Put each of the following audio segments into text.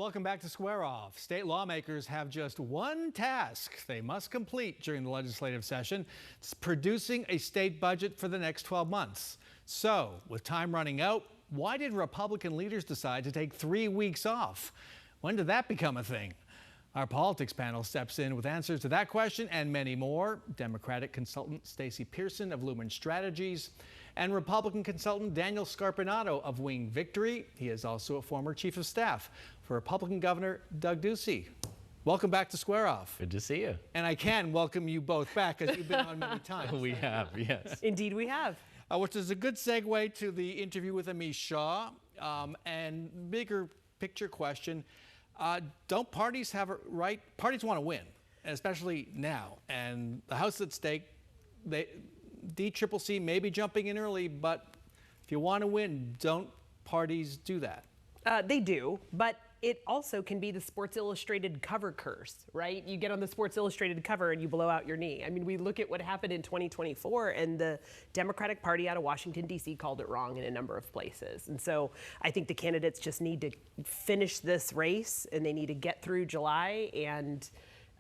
Welcome back to Square Off. State lawmakers have just one task they must complete during the legislative session. It's producing a state budget for the next 12 months. So, with time running out, why did Republican leaders decide to take 3 weeks off? When did that become a thing? Our politics panel steps in with answers to that question and many more. Democratic consultant Stacey Pearson of Looming Strategies and Republican consultant Daniel Scarpinato of Wing Victory. He is also a former chief of staff for Republican Governor Doug Ducey. Welcome back to Square Off. Good to see you. And I can welcome you both back because you've been on many times. We have, yes. Indeed we have. Which is a good segue to the interview with Amish Shaw and bigger picture question. Don't parties have a right? Parties want to win, especially now. And the House at stake, DCCC may be jumping in early, but if you want to win, don't parties do that? They do, but it also can be the Sports Illustrated cover curse, right? You get on the Sports Illustrated cover and you blow out your knee. I mean, we look at what happened in 2024 and the Democratic Party out of Washington, D.C. called it wrong in a number of places. And so I think the candidates just need to finish this race and they need to get through July. And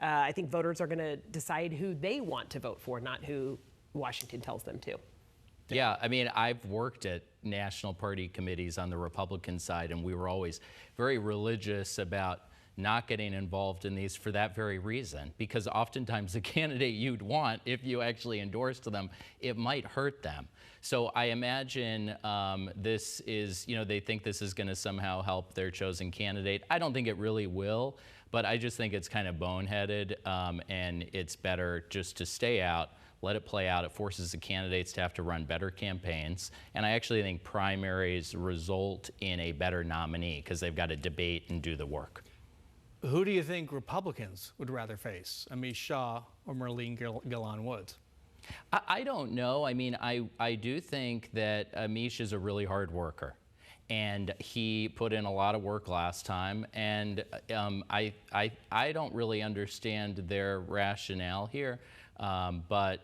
I think voters are going to decide who they want to vote for, not who Washington tells them to. Yeah, I mean, I've worked at national party committees on the Republican side, and we were always very religious about not getting involved in these for that very reason, because oftentimes the candidate you'd want, if you actually endorsed them, it might hurt them. So I imagine this is, they think this is going to somehow help their chosen candidate. I don't think it really will, but I just think it's kind of boneheaded, and it's better just to stay out. Let it play out. It forces the candidates to have to run better campaigns. And I actually think primaries result in a better nominee because they've got to debate and do the work. Who do you think Republicans would rather face, Amish Shaw or Marlene Gillon Woods? I don't know. I mean, I do think that Amish is a really hard worker. And he put in a lot of work last time. And I don't really understand their rationale here. But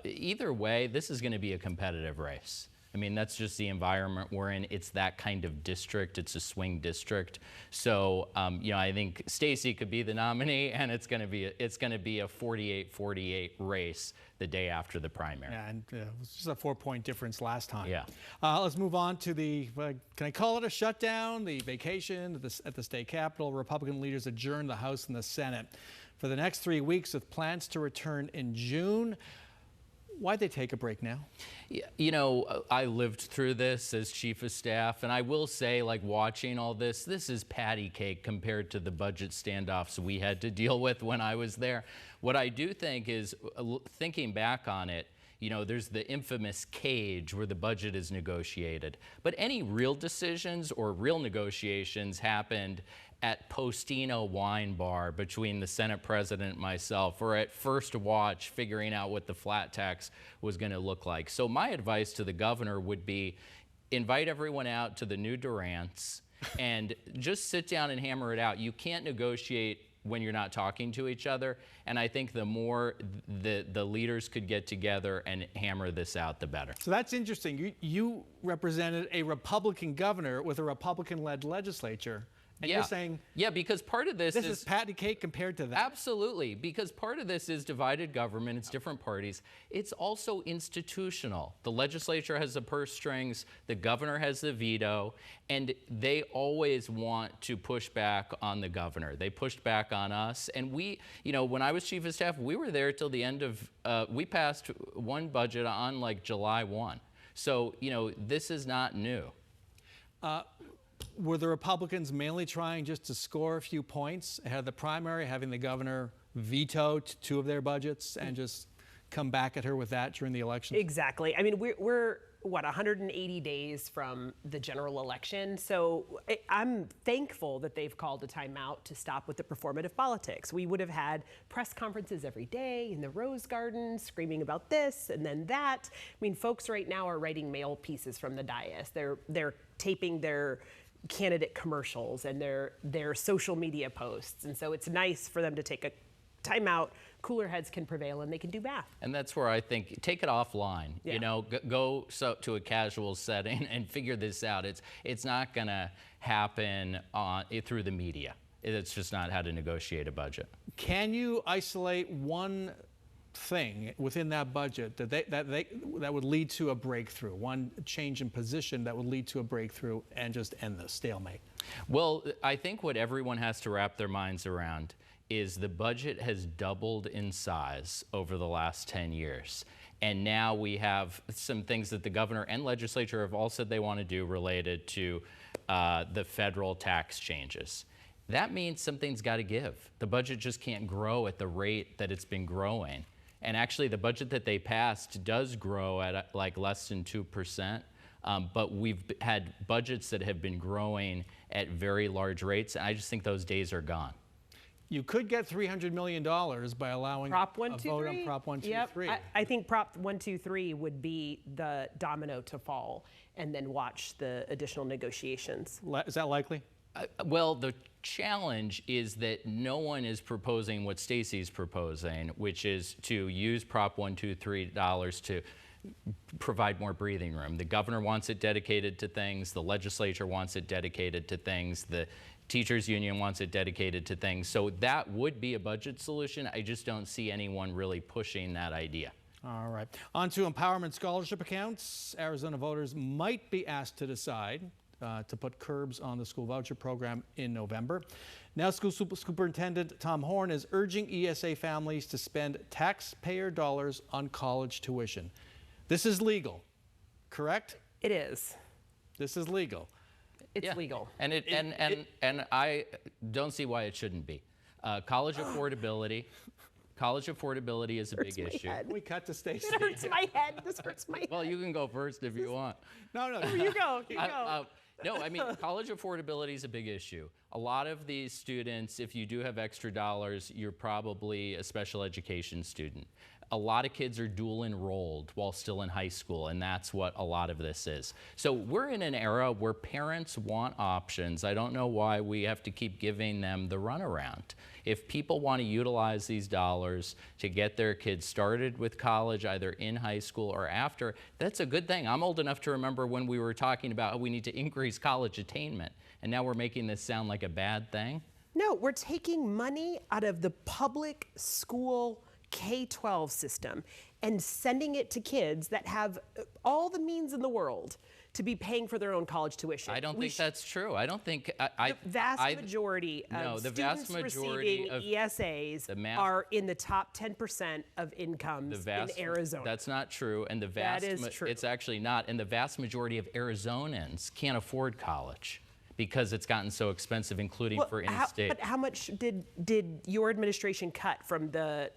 either way, this is going to be a competitive race. I mean, that's just the environment we're in. It's that kind of district. It's a swing district. So, I think Stacey could be the nominee, and it's going to be a 48-48 race the day after the primary. Yeah, and it was just a 4-point difference last time. Yeah. Let's move on to the, can I call it a shutdown? The vacation at the state capitol. Republican leaders adjourned the House and the Senate for the next 3 weeks with plans to return in June. Why'd they take a break now? I lived through this as chief of staff, and I will say, watching all this is patty cake compared to the budget standoffs we had to deal with when I was there. What I do think is, thinking back on it, there's the infamous cage where the budget is negotiated. But any real decisions or real negotiations happened at Postino Wine Bar between the Senate President and myself, or at First Watch figuring out what the flat tax was going to look like. So my advice to the governor would be invite everyone out to the new Durant's and just sit down and hammer it out. You can't negotiate when you're not talking to each other. And I think the more the leaders could get together and hammer this out, the better. So that's interesting. You represented a Republican governor with a Republican-led legislature. And you're saying, yeah, because part of this is patty cake compared to that. Absolutely, because part of this is divided government. It's different parties. It's also institutional. The legislature has the purse strings. The governor has the veto. And they always want to push back on the governor. They pushed back on us. And we, when I was chief of staff, we were there till the end of, we passed one budget on July 1. So, this is not new. Were the Republicans mainly trying just to score a few points ahead of the primary, having the governor veto 2 of their budgets and just come back at her with that during the election? Exactly. I mean, we're 180 days from the general election. So I'm thankful that they've called a timeout to stop with the performative politics. We would have had press conferences every day in the Rose Garden screaming about this and then that. I mean, folks right now are writing mail pieces from the dais. They're taping their candidate commercials and their social media posts. And so it's nice for them to take time out, cooler heads can prevail and they can do math. And that's where I think, take it offline, Yeah. you know, go to a casual setting and figure this out. It's not going to happen through the media. It's just not how to negotiate a budget. Can you isolate one thing within that budget that would lead to a breakthrough, one change in position that would lead to a breakthrough and just end the stalemate? Well, I think what everyone has to wrap their minds around is the budget has doubled in size over the last 10 years. And now we have some things that the governor and legislature have all said they want to do related to the federal tax changes. That means something's got to give. The budget just can't grow at the rate that it's been growing. And actually, the budget that they passed does grow at like less than 2%. But we've had budgets that have been growing at very large rates. And I just think those days are gone. You could get $300 million by allowing Prop a 123? vote on Prop 123. Yep. I think Prop 123 would be the domino to fall, and then watch the additional negotiations. Is that likely? Well, the challenge is that no one is proposing what Stacey's proposing, which is to use Prop 123 dollars to provide more breathing room. The governor wants it dedicated to things. The legislature wants it dedicated to things. The teachers union wants it dedicated to things. So that would be a budget solution. I just don't see anyone really pushing that idea. All right. On to empowerment scholarship accounts. Arizona voters might be asked to decide to put curbs on the school voucher program in November. Now, School Superintendent Tom Horn is urging ESA families to spend taxpayer dollars on college tuition. This is legal, correct? It is. This is legal. It's legal. And and I don't see why it shouldn't be. College affordability. College affordability is a big issue. We cut to Stacey. It hurts my head. This hurts my head. Well, you can go first if you want. No. You go. You go. No, I mean, college affordability is a big issue. A lot of these students, if you do have extra dollars, you're probably a special education student. A lot of kids are dual enrolled while still in high school, and that's what a lot of this is. So we're in an era where parents want options. I don't know why we have to keep giving them the runaround. If people want to utilize these dollars to get their kids started with college, either in high school or after, that's a good thing. I'm old enough to remember when we were talking about how we need to increase college attainment, and now we're making this sound like a bad thing. No, we're taking money out of the public school K-12 system and sending it to kids that have all the means in the world to be paying for their own college tuition. I don't think that's true. I don't think the vast majority of students receiving ESAs are in the top 10% of incomes in Arizona. That's not true, and that is true. It's actually not, and the vast majority of Arizonans can't afford college because it's gotten so expensive, including for in-state. But how much did your administration cut from the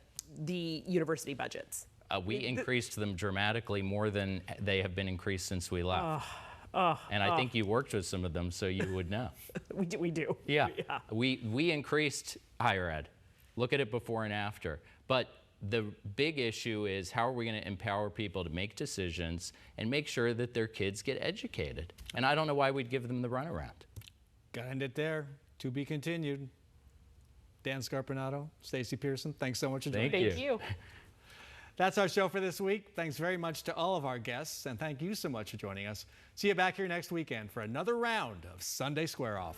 university budgets? We increased them dramatically more than they have been increased since we left. And I think you worked with some of them, so you would know. We do. Yeah. We increased higher ed. Look at it before and after. But the big issue is, how are we going to empower people to make decisions and make sure that their kids get educated? And I don't know why we'd give them the runaround. Got to end it there. To be continued. Dan Scarpinato, Stacey Pearson, thanks so much for joining us. Thank you. That's our show for this week. Thanks very much to all of our guests, and thank you so much for joining us. See you back here next weekend for another round of Sunday Square Off.